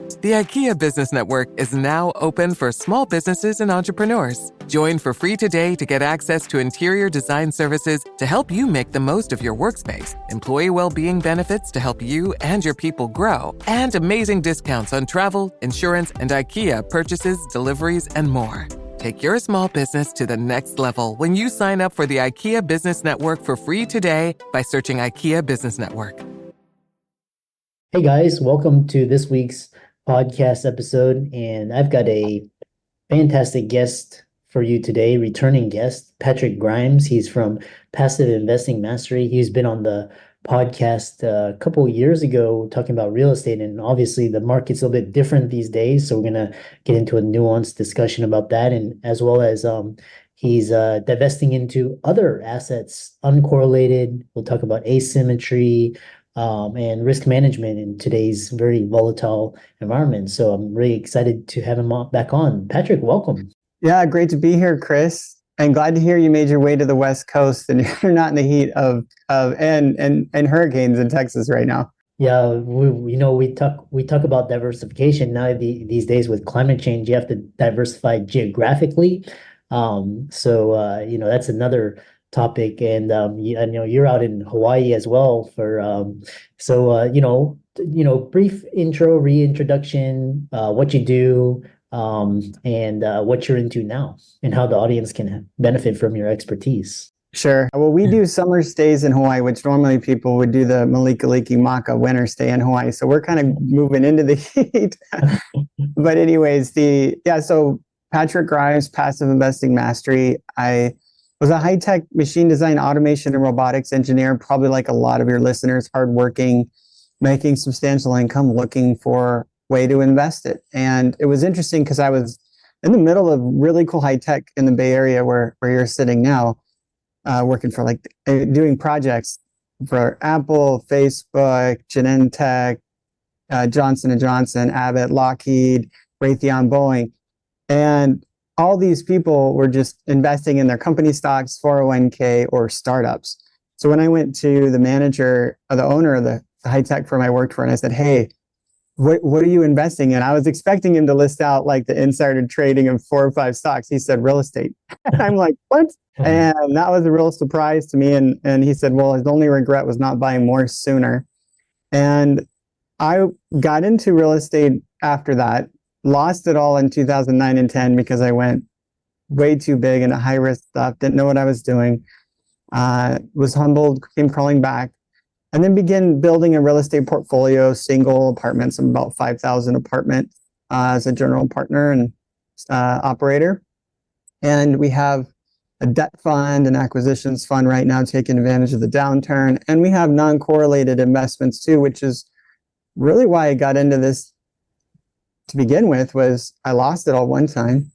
The IKEA Business Network is now open for small businesses and entrepreneurs. Join for free today to get access to interior design services to help you make the most of your workspace, employee well-being benefits to help you and your people grow, and amazing discounts on travel, insurance, and IKEA purchases, deliveries, and more. Take your small business to the next level when you sign up for the IKEA Business Network for free today by searching IKEA Business Network. Hey guys, welcome to this week's podcast episode, and I've got a fantastic guest for you today, returning guest, Patrick Grimes. He's from Passive Investing Mastery. He's been on the podcast a couple of years ago talking about real estate, and obviously the market's a little bit different these days, so we're going to get into a nuanced discussion about that, and as well as he's divesting into other assets, uncorrelated. We'll talk about asymmetry, and risk management in today's very volatile environment. So I'm really excited to have him back on. Patrick, welcome. Yeah, great to be here, Chris. And glad to hear you made your way to the West Coast and you're not in the heat of hurricanes in Texas right now. Yeah, we talk about diversification now. These days with climate change, you have to diversify geographically. That's another topic, and I know you're out in Hawaii as well for brief reintroduction, what you do, and what you're into now, and how the audience can benefit from your expertise. Sure. Well, we do summer stays in Hawaii, which normally people would do the Malikaliki Maka winter stay in Hawaii. So we're kind of moving into the heat. But anyways, so Patrick Grimes, Passive Investing Mastery. I was a high-tech machine design, automation, and robotics engineer, probably like a lot of your listeners, hardworking, making substantial income, looking for a way to invest it. And it was interesting because I was in the middle of really cool high-tech in the Bay Area where you're sitting now, working for doing projects for Apple, Facebook, Genentech, Johnson & Johnson, Abbott, Lockheed, Raytheon, Boeing. And all these people were just investing in their company stocks, 401k, or startups. So when I went to the manager or the owner of the high-tech firm I worked for, and I said, hey, what are you investing in? I was expecting him to list out like the insider trading of 4 or 5 stocks. He said real estate. And I'm like, what? And that was a real surprise to me. And he said, well, his only regret was not buying more sooner. And I got into real estate after that. Lost it all in 2009 and 10 because I went way too big into high risk stuff, didn't know what I was doing, was humbled, came crawling back, and then began building a real estate portfolio, single apartments, about 5,000 apartments as a general partner and operator. And we have a debt fund, an acquisitions fund right now taking advantage of the downturn. And we have non-correlated investments too, which is really why I got into this to begin with. Was I lost it all one time.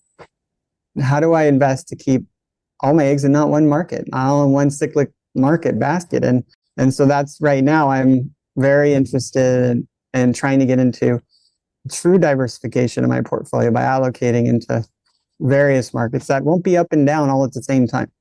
How do I invest to keep all my eggs in not one market, all in one cyclic market basket? And so that's right now I'm very interested in trying to get into true diversification of my portfolio by allocating into various markets that won't be up and down all at the same time.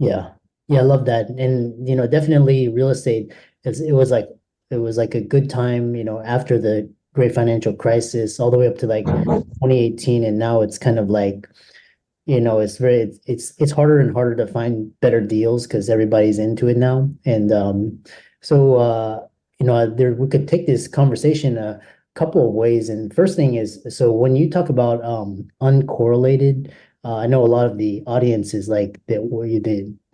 Yeah, I love that. And definitely real estate, it was like a good time, after the great financial crisis, all the way up to like 2018, and now it's kind of like, it's harder and harder to find better deals because everybody's into it now. And we could take this conversation a couple of ways. And first thing is, so when you talk about uncorrelated, I know a lot of the audience is like they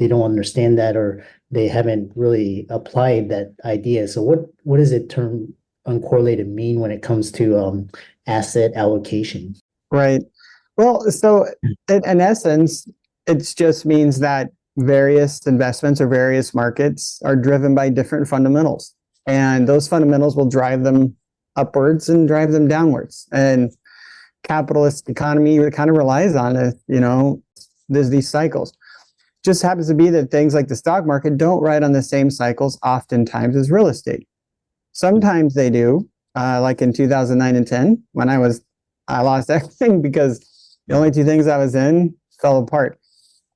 don't understand that, or they haven't really applied that idea. So what does it term uncorrelated mean when it comes to asset allocation? Right. Well, so in essence, it just means that various investments or various markets are driven by different fundamentals, and those fundamentals will drive them upwards and drive them downwards. And capitalist economy kind of relies on it. There's these cycles. Just happens to be that things like the stock market don't ride on the same cycles oftentimes as real estate. Sometimes they do, like in 2009 and 10, when I lost everything because the only 2 things I was in fell apart.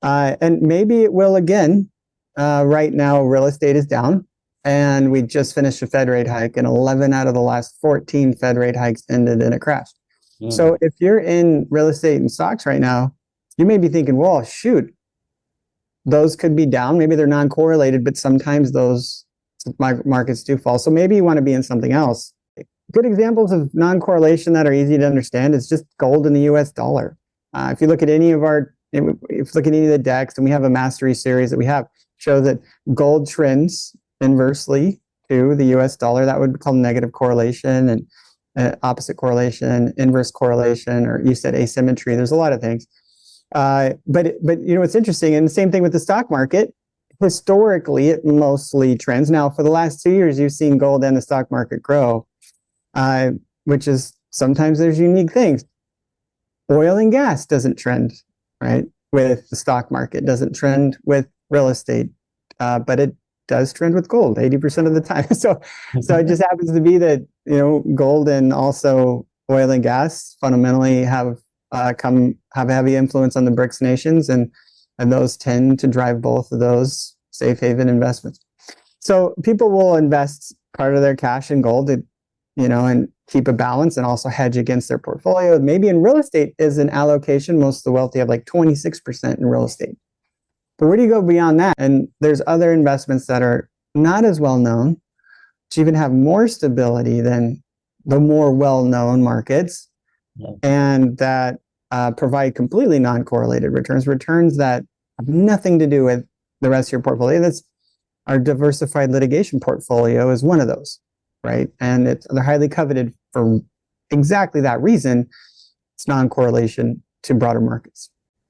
And maybe it will again. Right now, real estate is down. and we just finished a Fed rate hike, and 11 out of the last 14 Fed rate hikes ended in a crash. So if you're in real estate and stocks right now, you may be thinking, well, shoot, those could be down. Maybe they're non-correlated, but sometimes those markets do fall. So maybe you want to be in something else. Good examples of non-correlation that are easy to understand is just gold and the US dollar. If you look at any of the decks, and we have a mastery series that we have, show that gold trends inversely to the US dollar. That would be called negative correlation, and opposite correlation, inverse correlation, or you said asymmetry. There's a lot of things. But it's interesting, and the same thing with the stock market. Historically, it mostly trends. Now, for the last 2 years, you've seen gold and the stock market grow, which is sometimes there's unique things. Oil and gas doesn't trend, right, with the stock market, doesn't trend with real estate, but it does trend with gold 80% of the time. So it just happens to be that, gold and also oil and gas fundamentally have a heavy influence on the BRICS nations, and those tend to drive both of those safe haven investments. So people will invest part of their cash in gold, and keep a balance and also hedge against their portfolio. Maybe in real estate is an allocation. Most of the wealthy have like 26% in real estate. But where do you go beyond that? And there's other investments that are not as well known, which even have more stability than the more well-known markets, and that provide completely non-correlated returns that have nothing to do with the rest of your portfolio. That's our diversified litigation portfolio is one of those, right? And they're highly coveted for exactly that reason. It's non-correlation to broader markets.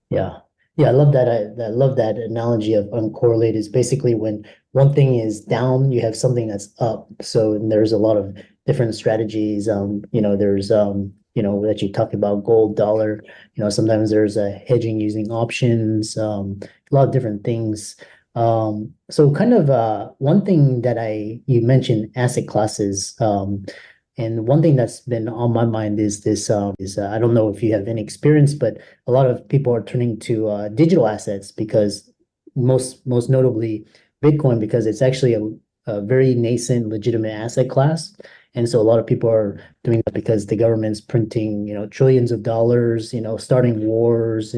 Yeah. I love that. I love that analogy of uncorrelated. Is basically when one thing is down, you have something that's up. So there's a lot of different strategies. There's that you talk about gold, dollar. Sometimes there's a hedging using options. A lot of different things. So kind of one thing that you mentioned asset classes. And one thing that's been on my mind is this, I don't know if you have any experience, but a lot of people are turning to digital assets, because most notably Bitcoin, because it's actually a very nascent, legitimate asset class. And so a lot of people are doing that because the government's printing, trillions of dollars, starting wars,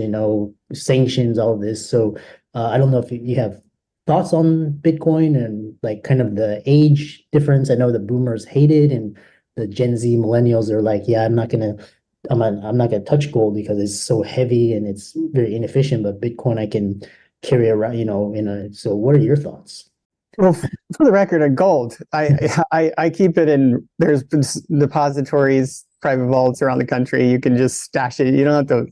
sanctions, all of this. So I don't know if you have thoughts on Bitcoin and like kind of the age difference. I know the boomers hate it, and the Gen Z millennials are like, yeah, I'm not gonna touch gold because it's so heavy and it's very inefficient. But Bitcoin I can carry around, So what are your thoughts? Well, for the record, on gold, I keep it in. There's depositories, private vaults around the country. You can just stash it. You don't have to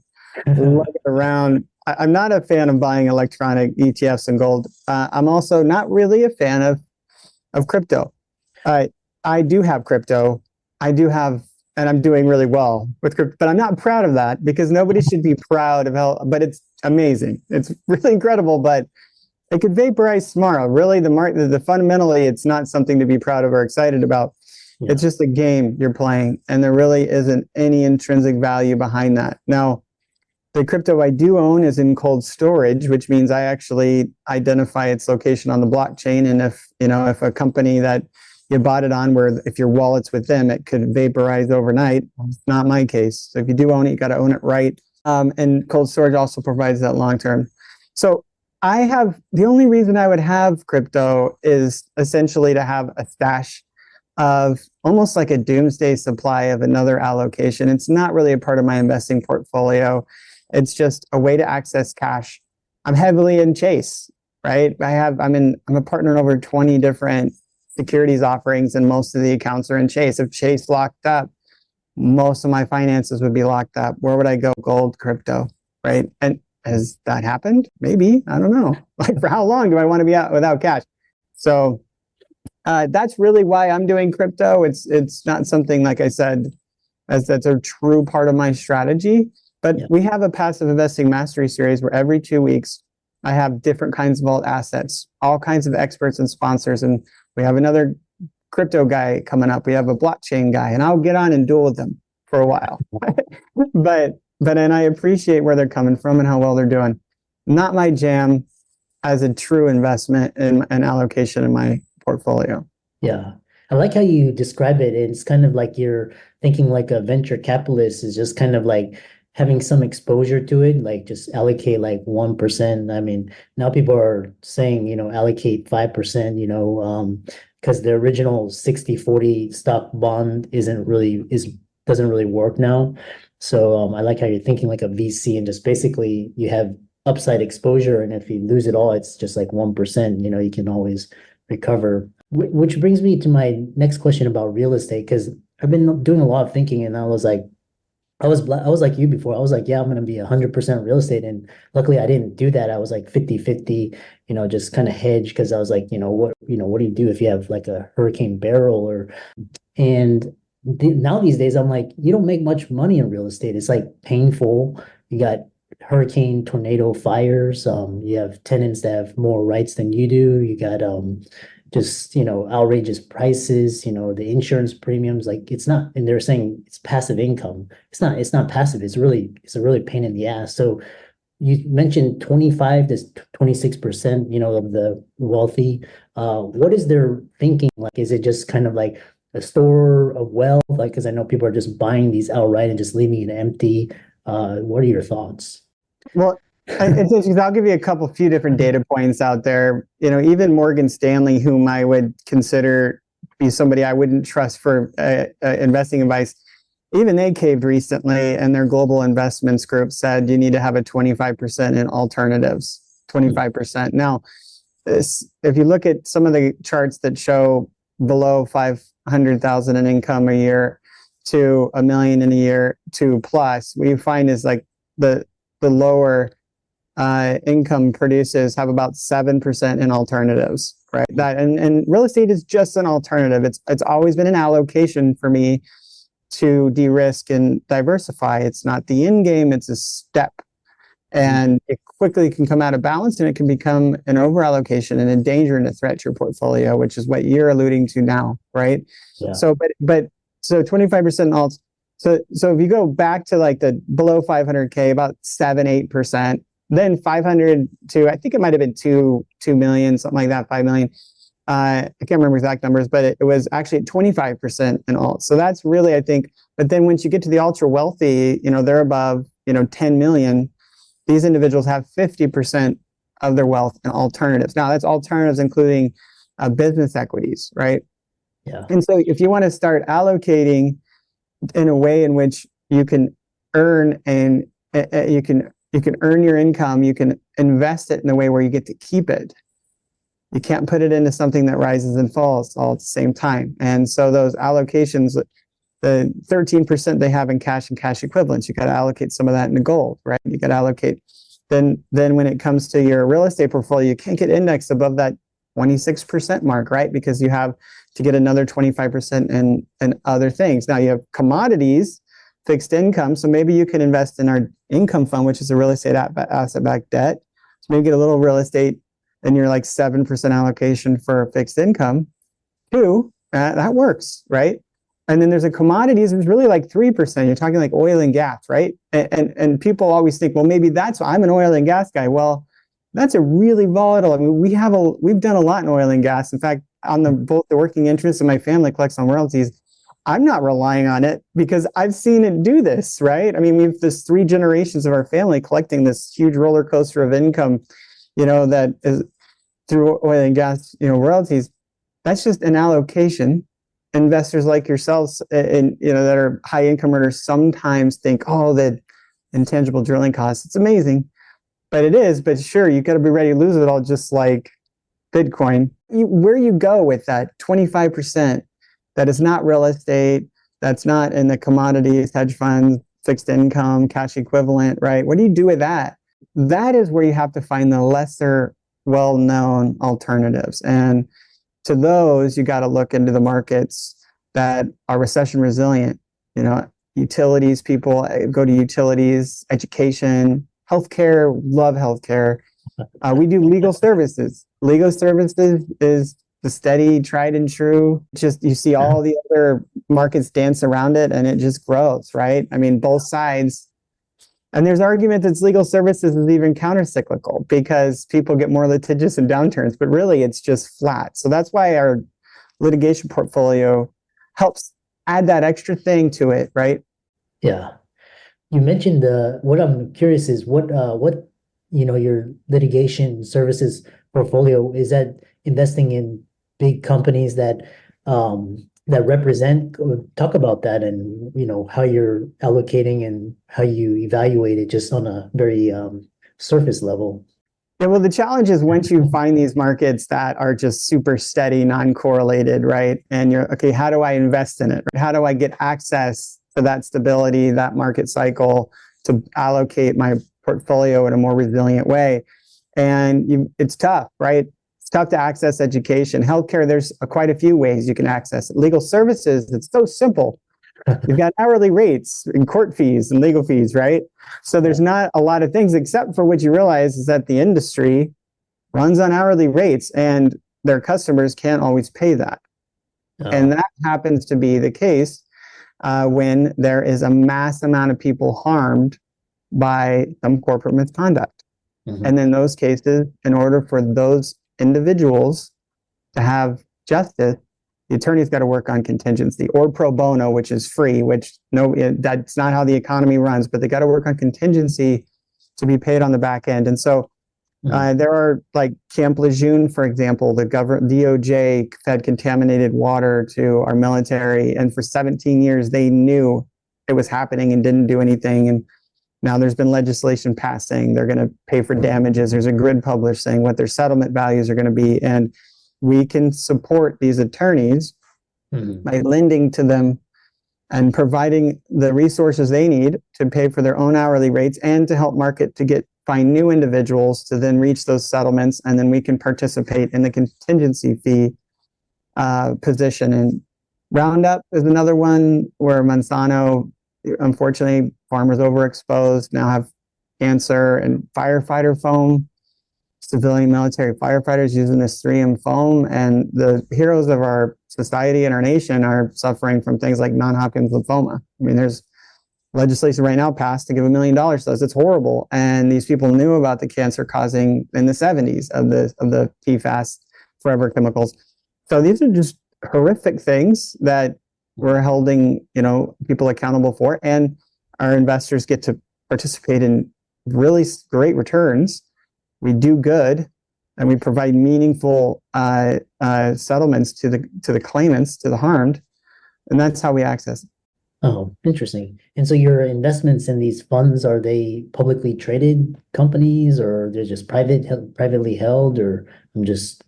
lug it around. I'm not a fan of buying electronic ETFs in gold. I'm also not really a fan of crypto. I do have crypto. And I'm doing really well with crypto, but I'm not proud of that, because nobody should be proud of how, but it's amazing. It's really incredible, but it could vaporize tomorrow. Really, the fundamentally, it's not something to be proud of or excited about. Yeah. It's just a game you're playing, and there really isn't any intrinsic value behind that. Now, the crypto I do own is in cold storage, which means I actually identify its location on the blockchain. And if a company that you bought it on, where if your wallet's with them, it could vaporize overnight. It's not my case. So if you do own it, you got to own it right. And cold storage also provides that long term. So the only reason I would have crypto is essentially to have a stash of almost like a doomsday supply of another allocation. It's not really a part of my investing portfolio. It's just a way to access cash. I'm heavily in Chase, right? I'm a partner in over 20 different securities offerings, and most of the accounts are in Chase. If Chase locked up, most of my finances would be locked up. Where would I go? Gold, crypto, right? And has that happened? Maybe. I don't know. Like, for how long do I want to be out without cash? So that's really why I'm doing crypto. It's not something, like I said, as that's a true part of my strategy. But we have a passive investing mastery series where every 2 weeks I have different kinds of alt assets, all kinds of experts and sponsors. And we have another crypto guy coming up. We have a blockchain guy, and I'll get on and duel with them for a while. And I appreciate where they're coming from and how well they're doing. Not my jam as a true investment in an allocation in my portfolio. Yeah. I like how you describe it. It's kind of like you're thinking like a venture capitalist is just kind of like having some exposure to it, like just allocate like 1%. I mean, now people are saying, allocate 5%, because the original 60/40 stock bond doesn't really work now. So I like how you're thinking like a VC and just basically you have upside exposure. And if you lose it all, it's just like 1%, you can always recover. Which brings me to my next question about real estate, because I've been doing a lot of thinking, and I was like, I was like you before. I was like, yeah, I'm gonna be 100% real estate, and luckily I didn't do that. I was like 50/50, just kind of hedge because I was like, what do you do if you have like a hurricane barrel and now these days I'm like, you don't make much money in real estate. It's like painful. You got hurricane, tornado, fires. You have tenants that have more rights than you do. You got just outrageous prices, the insurance premiums, like it's not, and they're saying it's passive income. It's not passive. It's a really pain in the ass. So you mentioned 25 to 26%, of the wealthy. What is their thinking? Like, is it just kind of like a store of wealth? Like, because I know people are just buying these outright and just leaving it empty. What are your thoughts? Well, it's interesting. I'll give you a few different data points out there. Even Morgan Stanley, whom I would consider be somebody I wouldn't trust for investing advice, even they caved recently, and their global investments group said you need to have a 25% in alternatives. 25%. Now, if you look at some of the charts that show below 500,000 in income a year to $1 million in a year to plus, what you find is like the lower income producers have about 7% in alternatives, right? That and real estate is just an alternative. It's always been an allocation for me to de-risk and diversify. It's not the end game, it's a step. And it quickly can come out of balance, and it can become an over-allocation and a danger and a threat to your portfolio, which is what you're alluding to now, right? Yeah. So 25% in alts. So if you go back to like the below 500K, about 7-8%, then 500 to, I think it might have been 2 million, something like that, 5 million. I can't remember exact numbers, but it was actually 25% in alts. So that's really, I think, but then once you get to the ultra wealthy, they're above, 10 million. These individuals have 50% of their wealth in alternatives. Now that's alternatives, including business equities, right? Yeah. And so if you want to start allocating in a way in which you can earn and you can earn your income, you can invest it in a way where you get to keep it. You can't put it into something that rises and falls all at the same time. And so those allocations, the 13% they have in cash and cash equivalents, you got to allocate some of that into gold, right? You got to allocate. Then when it comes to your real estate portfolio, you can't get indexed above that 26% mark, right? Because you have to get another 25% in other things. Now you have commodities, fixed income. So maybe you can invest in our income fund, which is a real estate asset-backed debt. So maybe get a little real estate and you're like 7% allocation for fixed income. That works, right? And then there's a commodities, it's really like 3%. You're talking like oil and gas, right? And people always think, well, maybe I'm an oil and gas guy. Well, that's a really volatile. I mean, we've done a lot in oil and gas. In fact, on both the working interest and my family collects on royalties, I'm not relying on it because I've seen it do this, right? I mean, we've this 3 generations of our family collecting this huge roller coaster of income, that is through oil and gas, royalties. That's just an allocation. Investors like yourselves, that are high income earners sometimes think, oh, the intangible drilling costs. It's amazing, but it is. But sure, you got to be ready to lose it all, just like Bitcoin. Where you go with that 25% that is not real estate, that's not in the commodities, hedge funds, fixed income, cash equivalent, right? What do you do with that? That is where you have to find the lesser well-known alternatives. And to those, you got to look into the markets that are recession resilient. Utilities, people go to utilities, education, healthcare, love healthcare. We do legal services. Legal services is the steady, tried and true. Just you see all the other markets dance around it and it just grows, right? I mean, both sides And there's argument that legal services is even countercyclical because people get more litigious in downturns, but really it's just flat. So that's why our litigation portfolio helps add that extra thing to it, right? Yeah. You mentioned what I'm curious is what your litigation services portfolio is, that investing in big companies that represent. Talk about that, and how you're allocating and how you evaluate it just on a very surface level. Yeah, well, the challenge is once you find these markets that are just super steady, non-correlated, right? And you're, okay, how do I invest in it? How do I get access to that stability, that market cycle, to allocate my portfolio in a more resilient way? And it's tough, right? It's tough to access education. Healthcare, there's quite a few ways you can access it. Legal services, it's so simple. You've got hourly rates and court fees and legal fees, right? So there's not a lot of things, except for what you realize is that the industry runs on hourly rates and their customers can't always pay that. And that happens to be the case when there is a mass amount of people harmed by some corporate misconduct. Mhm. And in those cases, in order for those individuals to have justice, the attorney's got to work on contingency or pro bono, which is free, that's not how the economy runs, but they got to work on contingency to be paid on the back end. And so there are, like Camp Lejeune, for example, the DOJ fed contaminated water to our military. And for 17 years, they knew it was happening and didn't do anything. And now there's been legislation passed saying they're going to pay for damages. There's a grid published saying what their settlement values are going to be. And we can support these attorneys by lending to them and providing the resources they need to pay for their own hourly rates and to help market to find new individuals to then reach those settlements. And then we can participate in the contingency fee position. And Roundup is another one where Monsanto, unfortunately, farmers overexposed now have cancer, and firefighter foam. Civilian military firefighters using this 3M foam, and the heroes of our society and our nation are suffering from things like non-Hodgkin's lymphoma. I mean, there's legislation right now passed to give $1 million to us. It's horrible. And these people knew about the cancer causing in the 70s of the PFAS forever chemicals. So these are just horrific things that we're holding, people accountable for, and our investors get to participate in really great returns. We do good, and we provide meaningful settlements to the claimants, to the harmed, and that's how we access it. Oh, interesting. And so your investments in these funds, are they publicly traded companies, or they're just privately held? Or I'm just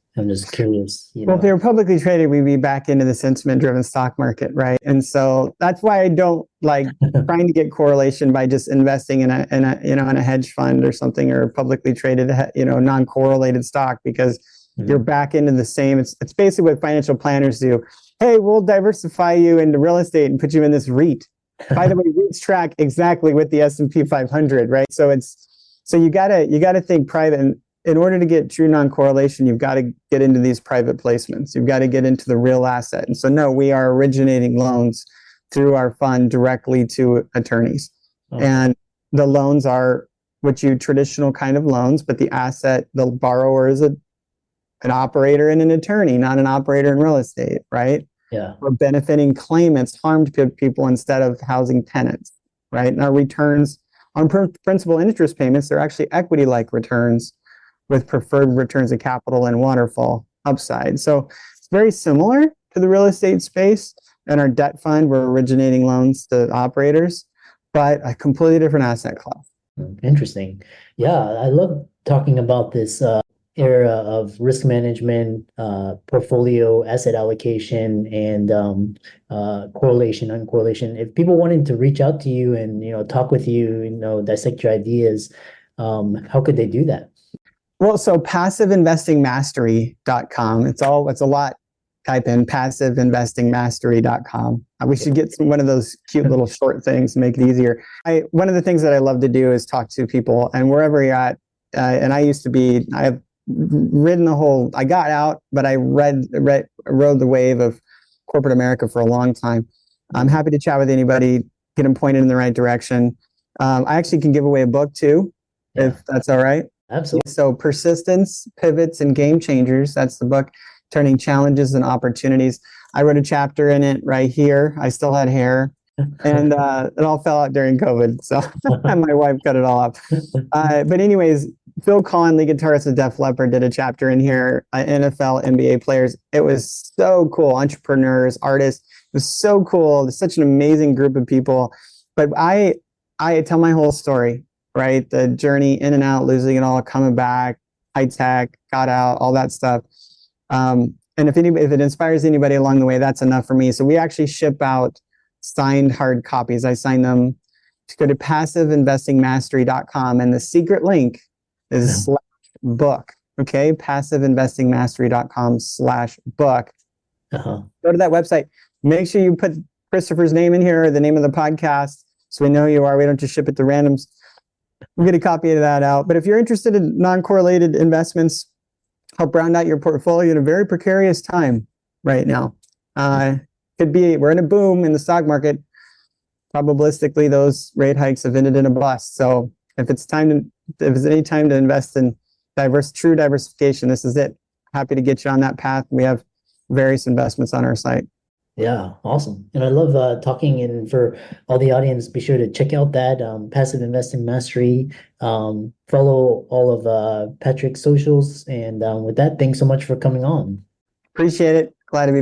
curious. Well, if they were publicly traded, we'd be back into the sentiment-driven stock market, right? And so that's why I don't like trying to get correlation by just investing in a hedge fund or something, or publicly traded, non-correlated stock, because you're back into the same. It's basically what financial planners do. Hey, we'll diversify you into real estate and put you in this REIT. By the way, REITs track exactly with the S&P 500, right? So you gotta think private. And in order to get true non-correlation, you've got to get into these private placements. You've got to get into the real asset. And so, no, we are originating loans through our fund directly to attorneys. Okay. And the loans are traditional kind of loans, but the asset, the borrower is an operator and an attorney, not an operator in real estate, right? Yeah. We're benefiting claimants, harmed people, instead of housing tenants, right? And our returns on principal interest payments, they're actually equity-like returns with preferred returns of capital and waterfall upside. So it's very similar to the real estate space. And our debt fund, we're originating loans to operators, but a completely different asset class. Interesting. Yeah, I love talking about this area of risk management, portfolio, asset allocation, and correlation, uncorrelation. If people wanted to reach out to you and talk with you, dissect your ideas, how could they do that? Well, so passiveinvestingmastery.com. It's a lot. Type in passiveinvestingmastery.com. We should get one of those cute little short things to make it easier. One of the things that I love to do is talk to people, and wherever you're at, and I have ridden I got out, but I rode the wave of corporate America for a long time. I'm happy to chat with anybody, get them pointed in the right direction. I actually can give away a book too, if that's all right. Absolutely. So Persistence, Pivots, and Game Changers. That's the book, Turning Challenges and Opportunities. I wrote a chapter in it right here. I still had hair, and it all fell out during COVID. So my wife cut it all off. But anyways, Phil Conley, guitarist of Def Leppard, did a chapter in here. NFL, NBA players. It was so cool. Entrepreneurs, artists. It was so cool. It's such an amazing group of people. But I tell my whole story, right? The journey in and out, losing it all, coming back, high tech, got out, all that stuff. And if it inspires anybody along the way, that's enough for me. So we actually ship out signed hard copies. I sign them. To go to passiveinvestingmastery.com, and the secret link is /book. Okay, passiveinvestingmastery.com/book. Go to that website. Make sure you put Christopher's name in here, or the name of the podcast, so we know who you are. We don't just ship it to randoms. We'll get a copy of that out. But if you're interested in non-correlated investments, help round out your portfolio in a very precarious time right now. Could be, we're in a boom in the stock market. Probabilistically, those rate hikes have ended in a bust. So if it's any time to invest in true diversification, this is it. Happy to get you on that path. We have various investments on our site. Yeah, awesome. And I love talking, and for all the audience, be sure to check out that Passive Investing Mastery. Follow all of Patrick's socials. And with that, thanks so much for coming on. Appreciate it. Glad to be